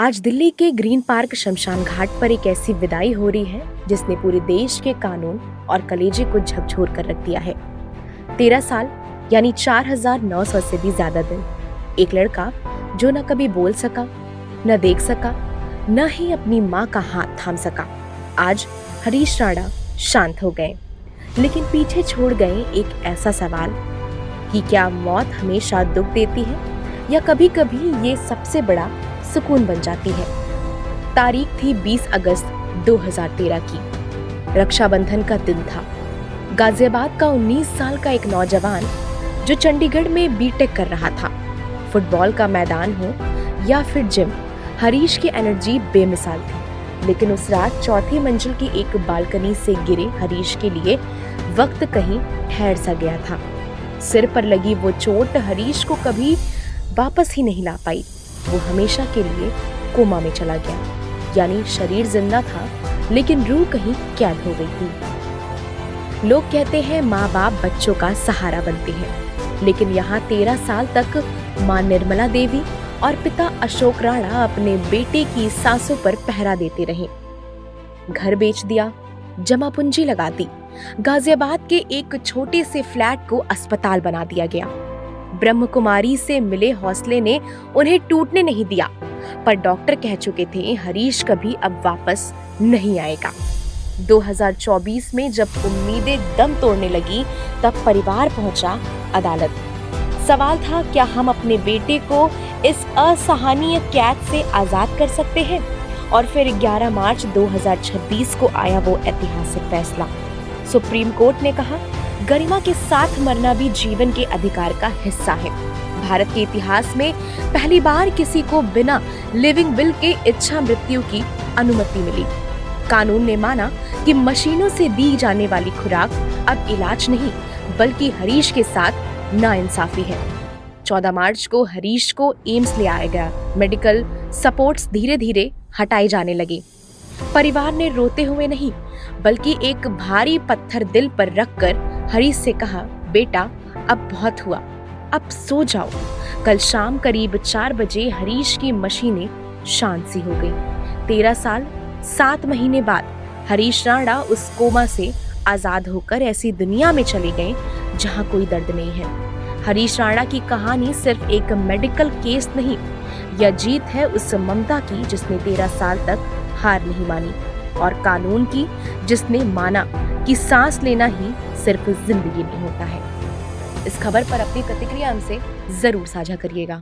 आज दिल्ली के green park शमशान घाट पर एक ऐसी विदाई हो रही है जिसने पूरे देश के कानून और कलेजे को झकझोर कर रख दिया है। 13 साल यानी 4900 से भी ज्यादा दिन एक लड़का जो न कभी बोल सका, न देख सका, न ही अपनी माँ का हाथ थाम सका। आज हरीश राणा शांत हो गए, लेकिन पीछे छोड़ गए एक ऐसा सवाल कि क्या मौत हमेशा दुख देती है या कभी कभी ये सबसे बड़ा सुकून बन जाती है। तारीख थी 20 अगस्त 2013 की। रक्षाबंधन का दिन था। गाजियाबाद का 19 साल का एक नौजवान जो चंडीगढ़ में बीटेक कर रहा था। फुटबॉल का मैदान हो या फिर जिम, हरीश की एनर्जी बेमिसाल थी। लेकिन उस रात चौथी मंजिल की एक बालकनी से गिरे हरीश के लिए वक्त कहीं ठहर सा गया था। सिर पर लगी वो चोट हरीश को कभी वापस ही नहीं ला पाई। वो हमेशा के लिए कोमा में चला गया, यानी शरीर जिंदा था लेकिन रूह कहीं कैद हो गई थी। लोग कहते हैं माँ बाप बच्चों का सहारा बनते हैं, लेकिन यहाँ 13 साल तक माँ निर्मला देवी और पिता अशोक राणा अपने बेटे की सांसों पर पहरा देते रहे। घर बेच दिया, जमा पूंजी लगा दी, गाजियाबाद के एक छोटे से फ्लैट को अस्पताल बना दिया गया। ब्रह्म कुमारी से मिले हौसले ने उन्हें टूटने नहीं दिया, पर डॉक्टर कह चुके थे हरीश कभी अब वापस नहीं आएगा। 2024 में जब उम्मीदें दम तोड़ने लगी, तब परिवार पहुंचा अदालत। सवाल था, क्या हम अपने बेटे को इस असहनीय कैद से आजाद कर सकते हैं? और फिर 11 मार्च 2026 को आया वो ऐतिहासिक फैसला। सुप्रीम कोर्ट ने कहा, गरिमा के साथ मरना भी जीवन के अधिकार का हिस्सा है। भारत के इतिहास में पहली बार किसी को बिना लिविंग विल के इच्छा मृत्यु की अनुमति मिली। कानून ने माना कि मशीनों से दी जाने वाली खुराक अब इलाज नहीं, बल्कि हरीश के साथ नाइंसाफी है। 14 मार्च को हरीश को एम्स ले आया गया। मेडिकल सपोर्ट्स धीरे धीरे हटाए जाने लगे। परिवार ने रोते हुए नहीं, बल्कि एक भारी पत्थर दिल पर रखकर हरीश से कहा, बेटा अब बहुत हुआ, अब सो जाओ। कल शाम करीब 4 बजे हरीश की मशीनें शांत सी हो गई। 13 साल 7 महीने बाद हरीश राणा उस कोमा से आजाद होकर ऐसी दुनिया में चले गए जहां कोई दर्द नहीं है। हरीश राणा की कहानी सिर्फ एक मेडिकल केस नहीं, यह जीत है उस ममता की जिसने 13 साल तक हार नहीं मानी, और कानून की जिसने माना कि सांस लेना ही सिर्फ जिंदगी नहीं होता है। इस खबर पर अपनी प्रतिक्रिया हमसे जरूर साझा करिएगा।